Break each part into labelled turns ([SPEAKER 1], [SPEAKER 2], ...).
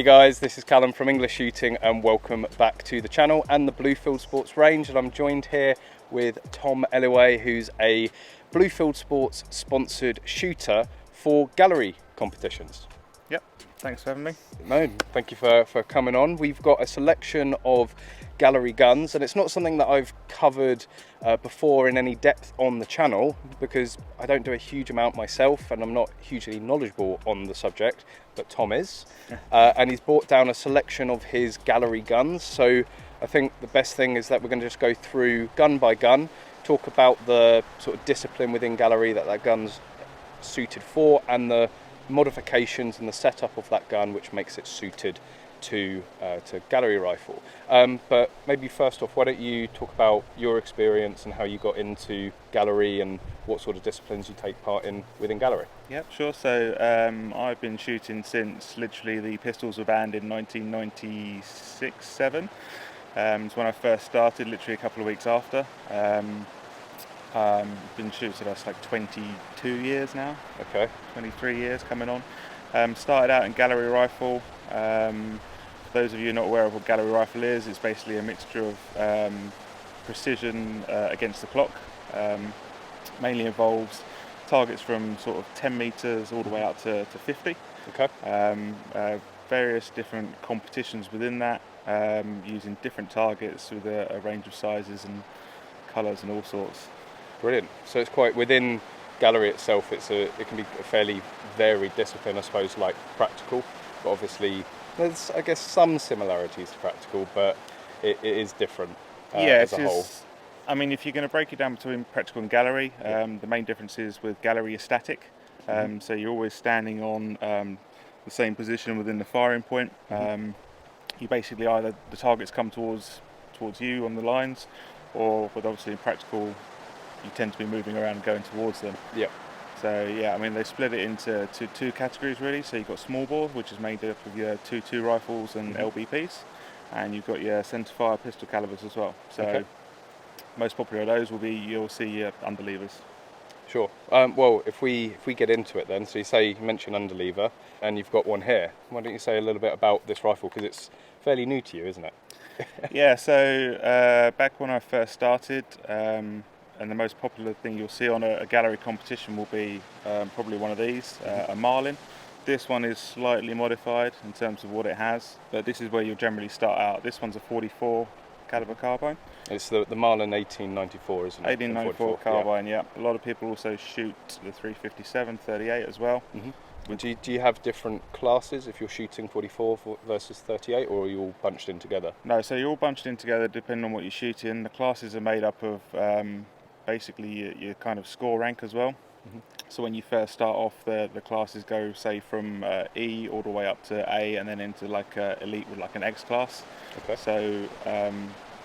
[SPEAKER 1] Hey guys, this is Callum from EnglishShooting and welcome back to the channel and the Blue Fieldsports range. And I'm joined here with Tom Ellaway, who's a Blue Fieldsports sponsored shooter for gallery competitions.
[SPEAKER 2] Yep, thanks for having me.
[SPEAKER 1] No, thank you for coming on. We've got a selection of gallery guns, and it's not something that I've covered before in any depth on the channel because I don't do a huge amount myself and I'm not hugely knowledgeable on the subject, but Tom is. And he's brought down a selection of his gallery guns. So I think the best thing is that we're going to just go through gun by gun, talk about the sort of discipline within gallery that gun's suited for and the modifications and the setup of that gun which makes it suited to gallery rifle. But maybe first off, why don't you talk about your experience and how you got into gallery and what sort of disciplines you take part in within gallery?
[SPEAKER 2] Yep, sure. So I've been shooting since literally the pistols were banned in 1996-7. It's when I first started, literally a couple of weeks after. Been shooting, so that's like 22 years now.
[SPEAKER 1] Okay. 23
[SPEAKER 2] years coming on. Started out in gallery rifle. For those of you not aware of what gallery rifle is, it's basically a mixture of precision against the clock. Mainly involves targets from sort of 10 meters all the way up to 50.
[SPEAKER 1] Okay.
[SPEAKER 2] Various different competitions within that, using different targets with a range of sizes and colors and all sorts.
[SPEAKER 1] Brilliant. So it's quite within gallery itself. It can be a fairly varied discipline, I suppose, like practical. But obviously, there's I guess some similarities to practical, but it is different as a whole.
[SPEAKER 2] I mean, if you're going to break it down between practical and gallery, the main difference is with gallery is static. So you're always standing on the same position within the firing point. You basically either the targets come towards you on the lines, or with obviously in practical, you tend to be moving around and going towards them.
[SPEAKER 1] Yeah.
[SPEAKER 2] So yeah, I mean they split it into two categories really. So you've got small bore, which is made up of your 2.2 rifles and LBPs, and you've got your centerfire pistol calibers as well. So most popular of those will be, you'll see your underlevers.
[SPEAKER 1] Sure. Well, if we get into it then, so you mentioned underlever, and you've got one here. Why don't you say a little bit about this rifle, because it's fairly new to you, isn't it?
[SPEAKER 2] Yeah. So back when I first started. And the most popular thing you'll see on a gallery competition will be probably one of these, a Marlin. This one is slightly modified in terms of what it has, but this is where you'll generally start out. This one's a 44 caliber carbine.
[SPEAKER 1] It's the Marlin 1894, isn't it?
[SPEAKER 2] 1894 carbine, yeah. A lot of people also shoot the 357, 38 as well.
[SPEAKER 1] Do you have different classes if you're shooting 44 versus 38, or are you all bunched in together?
[SPEAKER 2] No, so you're all bunched in together depending on what you're shooting. The classes are made up of basically your kind of score rank as well. So when you first start off, the classes go say from E all the way up to A, and then into like elite with like an X class.
[SPEAKER 1] Okay.
[SPEAKER 2] So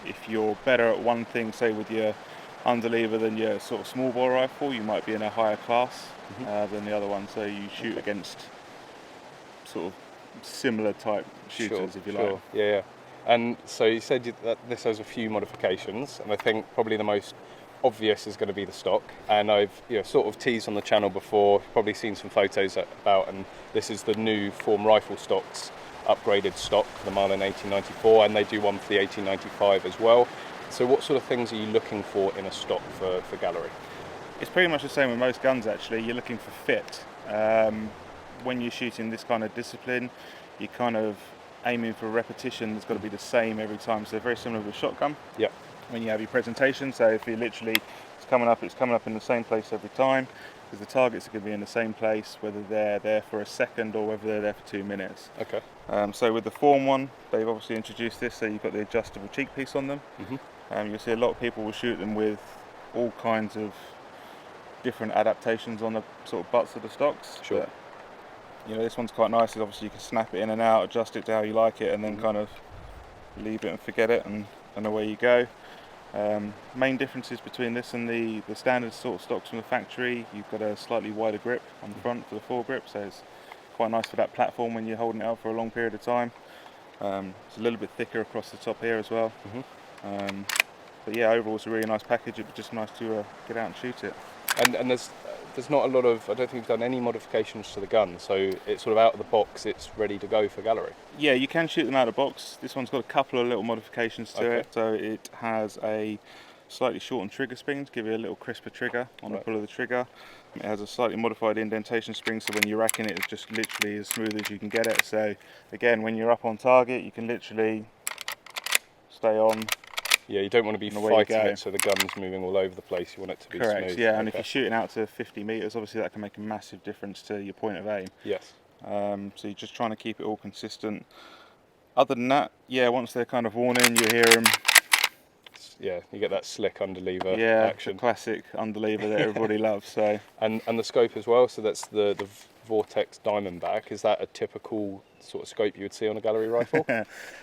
[SPEAKER 2] if you're better at one thing, say with your underlever than your sort of small bore rifle, you might be in a higher class than the other one. So you shoot against sort of similar type shooters, if you like.
[SPEAKER 1] Yeah. And so you said that this has a few modifications, and I think probably the most obvious is going to be the stock, and I've sort of teased on the channel before, probably seen some photos about, and this is the new Form rifle stocks, upgraded stock for the Marlin 1894, and they do one for the 1895 as well. So what sort of things are you looking for in a stock for gallery?
[SPEAKER 2] It's pretty much the same with most guns actually. You're looking for fit. When you're shooting this kind of discipline, you're kind of aiming for repetition that's got to be the same every time, so very similar to a shotgun.
[SPEAKER 1] Yeah.
[SPEAKER 2] When you have your presentation, so if you literally it's coming up in the same place every time, because the targets are going to be in the same place, whether they're there for a second or whether they're there for 2 minutes.
[SPEAKER 1] Okay.
[SPEAKER 2] So with the Form one, they've obviously introduced this, so you've got the adjustable cheek piece on them. You'll see a lot of people will shoot them with all kinds of different adaptations on the sort of butts of the stocks.
[SPEAKER 1] Sure.
[SPEAKER 2] But, this one's quite nice. Obviously you can snap it in and out, adjust it to how you like it, and then kind of leave it and forget it, and away you go. Main differences between this and the standard sort of stocks from the factory, you've got a slightly wider grip on the front for the foregrip, so it's quite nice for that platform when you're holding it out for a long period of time. It's a little bit thicker across the top here as well. But yeah, overall it's a really nice package. It's just nice to get out and shoot it.
[SPEAKER 1] And there's there's not a lot of, I don't think we've done any modifications to the gun, so it's sort of out of the box, it's ready to go for gallery.
[SPEAKER 2] Yeah, you can shoot them out of the box. This one's got a couple of little modifications to it. So it has a slightly shortened trigger spring to give you a little crisper trigger on the pull of the trigger. It has a slightly modified indentation spring, so when you're racking it, it's just literally as smooth as you can get it. So again, when you're up on target, you can literally stay on.
[SPEAKER 1] Yeah, you don't want to be fighting it so the gun's moving all over the place. You want it to be smooth.
[SPEAKER 2] Yeah, and if you're shooting out to 50 metres, obviously that can make a massive difference to your point of aim.
[SPEAKER 1] Yes.
[SPEAKER 2] So you're just trying to keep it all consistent. Other than that, yeah, once they're kind of worn in, you hear them.
[SPEAKER 1] Yeah, you get that slick underlever action.
[SPEAKER 2] The classic underlever that everybody loves. So
[SPEAKER 1] and the scope as well. So that's the Vortex Diamondback. Is that a typical sort of scope you would see on a gallery rifle?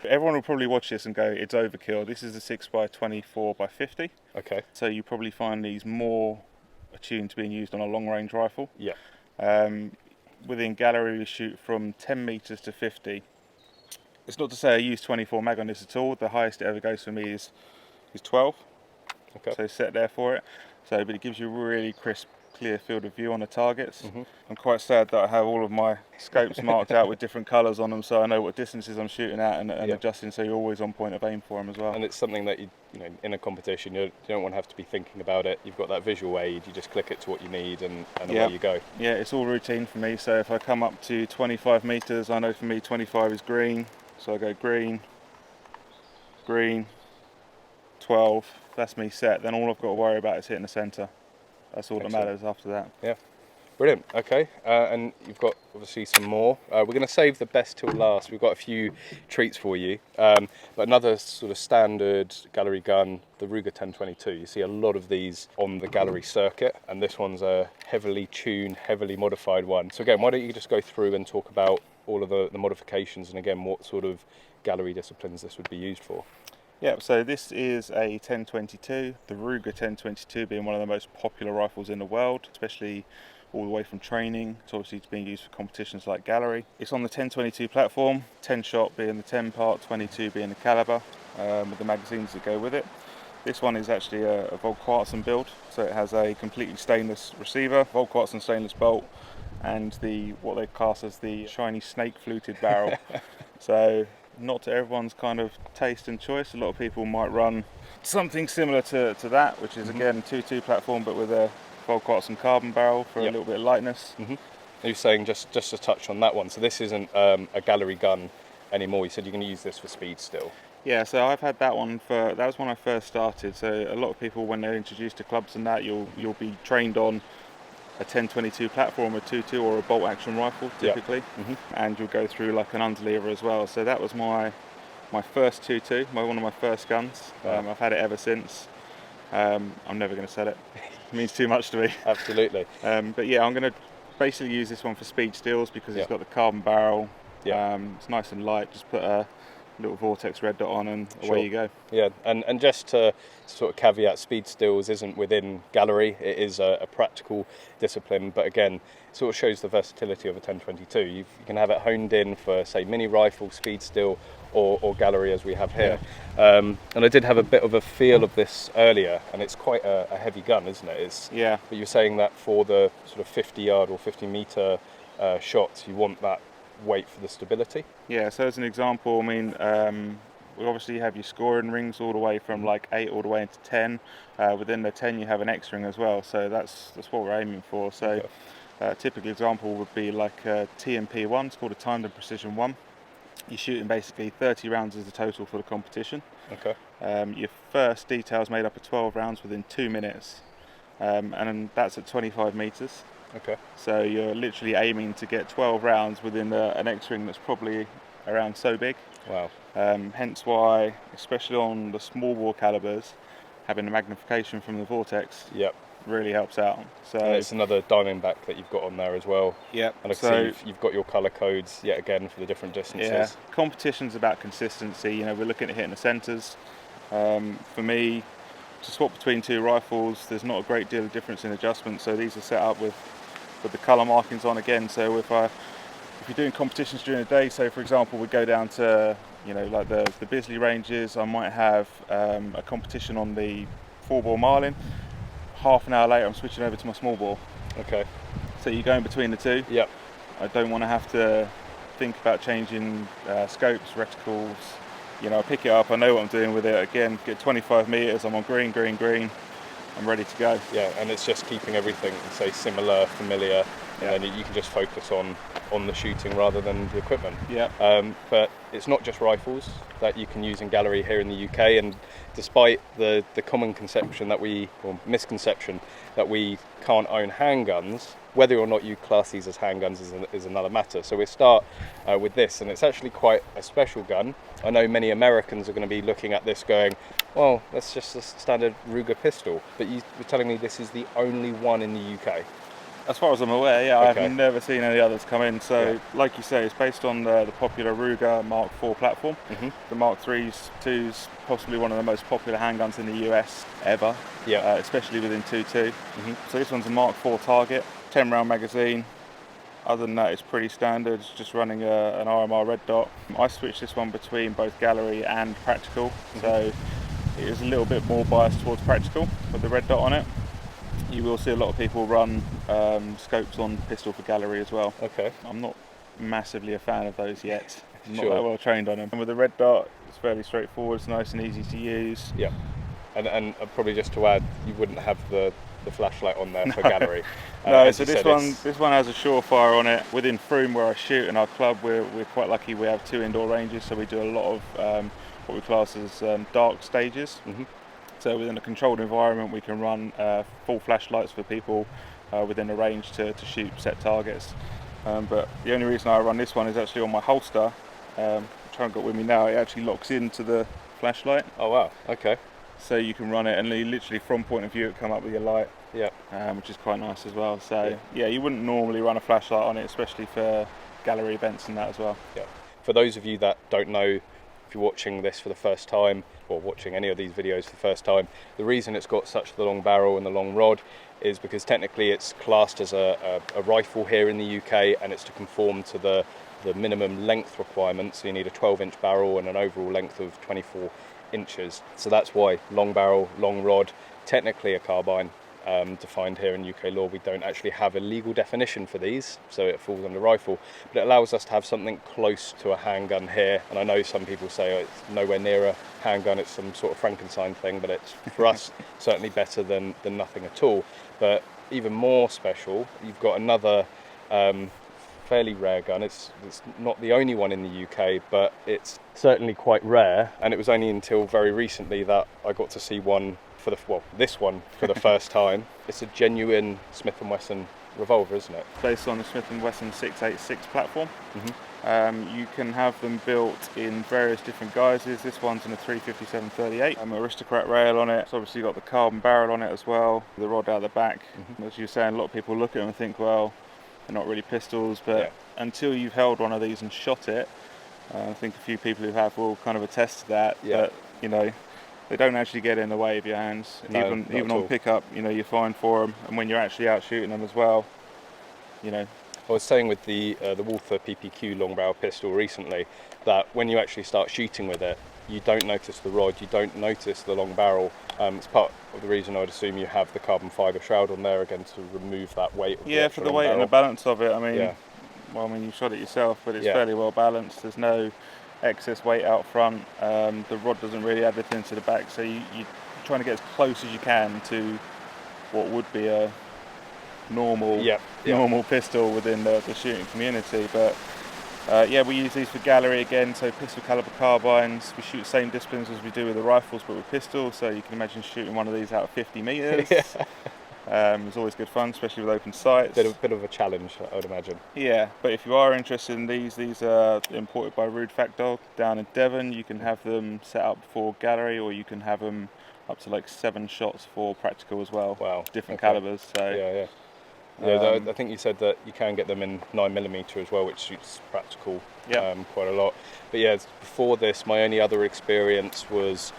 [SPEAKER 2] Everyone will probably watch this and go, it's overkill. This is a 6x24x50.
[SPEAKER 1] Okay.
[SPEAKER 2] So you probably find these more attuned to being used on a long range rifle.
[SPEAKER 1] Yeah.
[SPEAKER 2] Within gallery, we shoot from 10 metres to 50. It's not to say I use 24 mag on this at all. The highest it ever goes for me is 12.
[SPEAKER 1] Okay.
[SPEAKER 2] So set there for it. So, but it gives you a really crisp, clear field of view on the targets. I'm quite sad that I have all of my scopes marked out with different colours on them, so I know what distances I'm shooting at and adjusting, so you're always on point of aim for them as well.
[SPEAKER 1] And it's something that you know, in a competition, you don't want to have to be thinking about it. You've got that visual aid. You just click it to what you need, and away you go.
[SPEAKER 2] Yeah, it's all routine for me. So if I come up to 25 metres, I know for me 25 is green, so I go green, green, 12. That's me set. Then all I've got to worry about is hitting the centre. That's all that matters after that.
[SPEAKER 1] Yeah, brilliant. Okay, and you've got obviously some more. We're going to save the best till last. We've got a few treats for you. But another sort of standard gallery gun, the Ruger 1022. You see a lot of these on the gallery circuit, and this one's a heavily tuned, heavily modified one. So again, why don't you just go through and talk about all of the modifications, and again, what sort of gallery disciplines this would be used for?
[SPEAKER 2] Yeah, so this is a 1022, the Ruger 1022 being one of the most popular rifles in the world, especially all the way from training to obviously it's being used for competitions like gallery. It's on the 1022 platform, 10 shot being the 10 part, 22 being the caliber, with the magazines that go with it. This one is actually a Volquartsen build, so it has a completely stainless receiver, Volquartsen stainless bolt, and what they class as the shiny snake fluted barrel. So not to everyone's kind of taste and choice. A lot of people might run something similar to that, which is again 2.2 platform but with a Volquartsen carbon barrel for a little bit of lightness.
[SPEAKER 1] You're saying, just to touch on that one, so this isn't a gallery gun anymore. You said you're going to use this for speed still.
[SPEAKER 2] Yeah, so I've had that one that was when I first started. So a lot of people, when they're introduced to clubs and that, you'll be trained on a 1022 platform, a 2.2 or a bolt action rifle typically, and you'll go through like an underlever as well. So that was my first 2.2, one of my first guns. I've had it ever since. I'm never going to sell it. It means too much to me.
[SPEAKER 1] Absolutely.
[SPEAKER 2] But yeah, I'm going to basically use this one for speed stills because it's got the carbon barrel. It's nice and light. Just put a little Vortex red dot on and away you go. Yeah,
[SPEAKER 1] and just to sort of caveat, speed stills isn't within gallery. It is a practical discipline, but again, it sort of shows the versatility of a 1022. You can have it honed in for, say, mini rifle, speed still, or gallery as we have here. And I did have a bit of a feel of this earlier, and it's quite a heavy gun, isn't it? But you're saying that for the sort of 50 yard or 50 meter shots, you want that weight for the stability?
[SPEAKER 2] Yeah, so as an example, I mean, we obviously have your scoring rings all the way from like 8 all the way into 10. Within the 10 you have an X ring as well, so that's what we're aiming for. So a typical example would be like a TMP1, it's called a timed and precision 1. You're shooting basically 30 rounds as the total for the competition. Your first detail is made up of 12 rounds within 2 minutes, and that's at 25 metres. So you're literally aiming to get 12 rounds within an X-ring that's probably around so big.
[SPEAKER 1] Wow.
[SPEAKER 2] Hence why, especially on the small bore calibers, having the magnification from the Vortex really helps out. So
[SPEAKER 1] and it's another Diamondback that you've got on there as well. And I can see you've got your colour codes yet again for the different distances.
[SPEAKER 2] Competition's about consistency. You know, we're looking at hitting the centres. For me, to swap between two rifles, there's not a great deal of difference in adjustment. So these are set up with the colour markings on again. So if you're doing competitions during the day, so for example we go down to, you know, like the Bisley ranges, I might have a competition on the 4-bore Marlin. Half an hour later I'm switching over to my small bore.
[SPEAKER 1] Okay.
[SPEAKER 2] So you're going between the two.
[SPEAKER 1] Yep.
[SPEAKER 2] I don't want to have to think about changing scopes, reticles. You know, I pick it up, I know what I'm doing with it. Again, get 25 meters, I'm on green, I'm ready to go.
[SPEAKER 1] Yeah, and it's just keeping everything, say, similar, familiar, and
[SPEAKER 2] Yeah.
[SPEAKER 1] then you can just focus on the shooting rather than the equipment.
[SPEAKER 2] Yeah.
[SPEAKER 1] But it's not just rifles that you can use in gallery here in the UK, and despite the common conception that or misconception that we can't own handguns, whether or not you class these as handguns is another matter. So we start with this, and it's actually quite a special gun. I know many Americans are going to be looking at this going, well, that's just a standard Ruger pistol, but you're telling me this is the only one in the UK?
[SPEAKER 2] As far as I'm aware, yeah,
[SPEAKER 1] Okay.
[SPEAKER 2] I've never seen any others come in. So,
[SPEAKER 1] Yeah.
[SPEAKER 2] like you say, it's based on the popular Ruger Mark IV platform.
[SPEAKER 1] Mm-hmm.
[SPEAKER 2] The Mark III's, 2's possibly one of the most popular handguns in the US ever,
[SPEAKER 1] Yeah.
[SPEAKER 2] especially within 2.2.
[SPEAKER 1] Mm-hmm.
[SPEAKER 2] So this one's a Mark IV target, 10 round magazine. Other than that, it's pretty standard, it's just running an RMR red dot. I switched this one between both gallery and practical,
[SPEAKER 1] Mm-hmm.
[SPEAKER 2] so it is a little bit more biased towards practical with the red dot on it. You will see a lot of people run scopes on pistol for gallery as well.
[SPEAKER 1] Okay.
[SPEAKER 2] I'm not massively a fan of those yet. I'm not
[SPEAKER 1] Sure.
[SPEAKER 2] that well trained on them. And with the red dot, it's fairly straightforward, it's nice and easy to use.
[SPEAKER 1] Yeah. And probably just to add, you wouldn't have the flashlight on there for gallery.
[SPEAKER 2] No,
[SPEAKER 1] as
[SPEAKER 2] so
[SPEAKER 1] you
[SPEAKER 2] this
[SPEAKER 1] said,
[SPEAKER 2] one has a surefire on it. Within Froome where I shoot in our club, we're quite lucky. We have 2 indoor ranges, so we do a lot of what we class as dark stages.
[SPEAKER 1] Mm-hmm.
[SPEAKER 2] So within a controlled environment, we can run full flashlights for people within a range to shoot set targets. But the only reason I run this one is actually on my holster. Which I've got with me now. It actually locks into the flashlight.
[SPEAKER 1] Oh wow. Okay.
[SPEAKER 2] So you can run it, and literally from point of view, it come up with your light.
[SPEAKER 1] Yeah.
[SPEAKER 2] Which is quite nice as well. So yeah, you wouldn't normally run a flashlight on it, especially for gallery events and that as well.
[SPEAKER 1] Yeah. For those of you that don't know, if you're watching this for the first time or watching any of these videos for the first time, the reason it's got such the long barrel and the long rod is because technically it's classed as a rifle here in the UK, and it's to conform to the minimum length requirements. So you need a 12-inch barrel and an overall length of 24 inches. So that's why long barrel, long rod, technically a carbine. Defined here in UK law. We don't actually have a legal definition for these, so it falls under rifle, but it allows us to have something close to a handgun here. And I know some people say it's nowhere near a handgun, it's some sort of Frankenstein thing, but it's for us certainly better than nothing at all. But even more special, you've got another fairly rare gun. It's not the only one in the UK, but it's certainly quite rare, and it was only until very recently that I got to see one this one for the first time. It's a genuine Smith & Wesson revolver, isn't it?
[SPEAKER 2] Based on the Smith & Wesson 686 platform.
[SPEAKER 1] Mm-hmm.
[SPEAKER 2] You can have them built in various different guises. This one's in a 357-38. Aristocrat rail on it. It's obviously got the carbon barrel on it as well. The rod out the back. Mm-hmm. As you were saying, a lot of people look at them and think, well, they're not really pistols, but until you've held one of these and shot it, I think a few people who have will kind of attest to that.
[SPEAKER 1] Yeah.
[SPEAKER 2] That, you know, they don't actually get in the way of your hands.
[SPEAKER 1] No,
[SPEAKER 2] even on pickup, you know, you're fine for them. And when you're actually out shooting them as well, you know.
[SPEAKER 1] I was saying with the Walther PPQ long barrel pistol recently that when you actually start shooting with it, you don't notice the rod, you don't notice the long barrel. It's part of the reason I'd assume you have the carbon fibre shroud on there again to remove that weight. Of
[SPEAKER 2] yeah, for the weight and the balance of it. I mean, well, I mean, you shot it yourself, but it's fairly well balanced. There's no excess weight out front. The rod doesn't really add anything to the back, so you're trying to get as close as you can to what would be a normal pistol within the shooting community. But we use these for gallery again, so pistol caliber carbines. We shoot the same disciplines as we do with the rifles, but with pistols, so you can imagine shooting one of these out of 50 metres. It's always good fun, especially with open sights.
[SPEAKER 1] Bit of a challenge, I would imagine.
[SPEAKER 2] Yeah, but if you are interested in these are imported by RØDE Factdog down in Devon. You can have them set up for gallery, or you can have them up to like 7 shots for practical as well. Wow, different calibers. So
[SPEAKER 1] I think you said that you can get them in 9mm as well, which shoots practical quite a lot. But yeah, before this, my only other experience was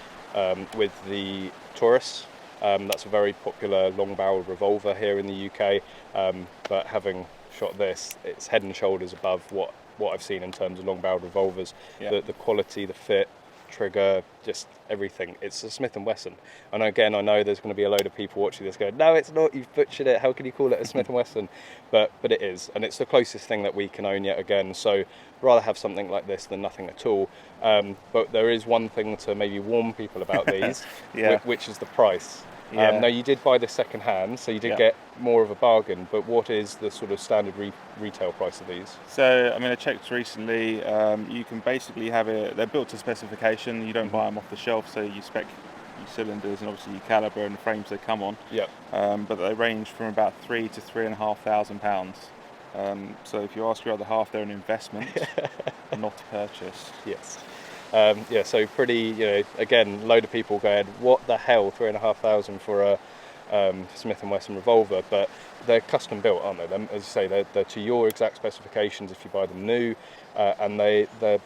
[SPEAKER 1] with the Taurus. That's a very popular long-barreled revolver here in the UK, but having shot this, it's head and shoulders above what I've seen in terms of long-barreled revolvers. The quality, the fit, trigger, just everything. It's a Smith & Wesson. And again, I know there's going to be a load of people watching this going, no, it's not, you've butchered it, how can you call it a Smith & Wesson? But it is, and it's the closest thing that we can own yet again, so rather have something like this than nothing at all. But there is one thing to maybe warn people about these,
[SPEAKER 2] yeah.
[SPEAKER 1] which is the price.
[SPEAKER 2] Yeah.
[SPEAKER 1] Now, you did buy this second hand, so you did get more of a bargain, but what is the sort of standard retail price of these?
[SPEAKER 2] So, I mean, I checked recently, you can basically have it, they're built to specification, you don't buy them off the shelf, so you spec your cylinders and obviously your caliber and the frames they come on.
[SPEAKER 1] Yeah.
[SPEAKER 2] But they range from about £3,000 to £3,500. So if you ask your other half, they're an investment, not a purchase.
[SPEAKER 1] Yes. Yeah, so pretty, you know, again, load of people going, what the hell, £3,500 for a Smith & Wesson revolver? But they're custom built, aren't they? As you say, they're to your exact specifications if you buy them new, and they're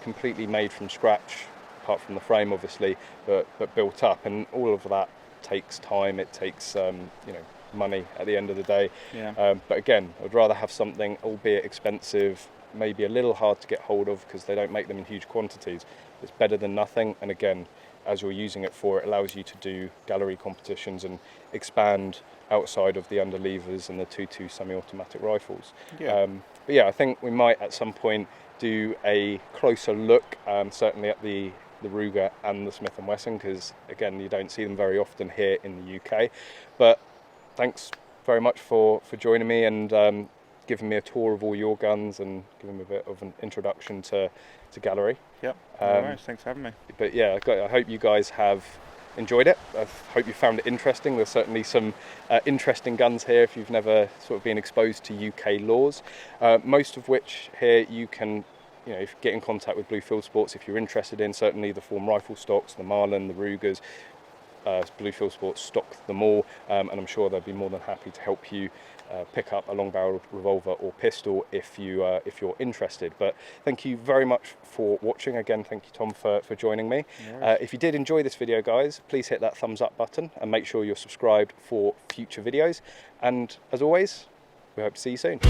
[SPEAKER 1] completely made from scratch, apart from the frame, obviously, but built up, and all of that takes time. It takes, you know, money at the end of the day.
[SPEAKER 2] Yeah.
[SPEAKER 1] But again, I'd rather have something, albeit expensive, maybe a little hard to get hold of because they don't make them in huge quantities. It's better than nothing, and again, as you're using it for, it allows you to do gallery competitions and expand outside of the underlevers and the 2.2 semi-automatic rifles.
[SPEAKER 2] Yeah.
[SPEAKER 1] But yeah, I think we might at some point do a closer look, certainly at the Ruger and the Smith & Wesson, because again, you don't see them very often here in the UK. But thanks very much for joining me and giving me a tour of all your guns and giving me a bit of an introduction to gallery.
[SPEAKER 2] Yep. No worries. Thanks for having me.
[SPEAKER 1] But yeah, I hope you guys have enjoyed it. I hope you found it interesting. There's certainly some interesting guns here if you've never sort of been exposed to UK laws, most of which here you can, you know, get in contact with Blue Fieldsports if you're interested in. Certainly the Form rifle stocks, the Marlin, the Rugers. Blue Fieldsports stock them all, and I'm sure they'll be more than happy to help you pick up a long barrel revolver or pistol if you're interested. But thank you very much for watching. Again, thank you, Tom, for joining me.
[SPEAKER 2] No
[SPEAKER 1] if you did enjoy this video, guys, please hit that thumbs up button and make sure you're subscribed for future videos. And as always, we hope to see you soon.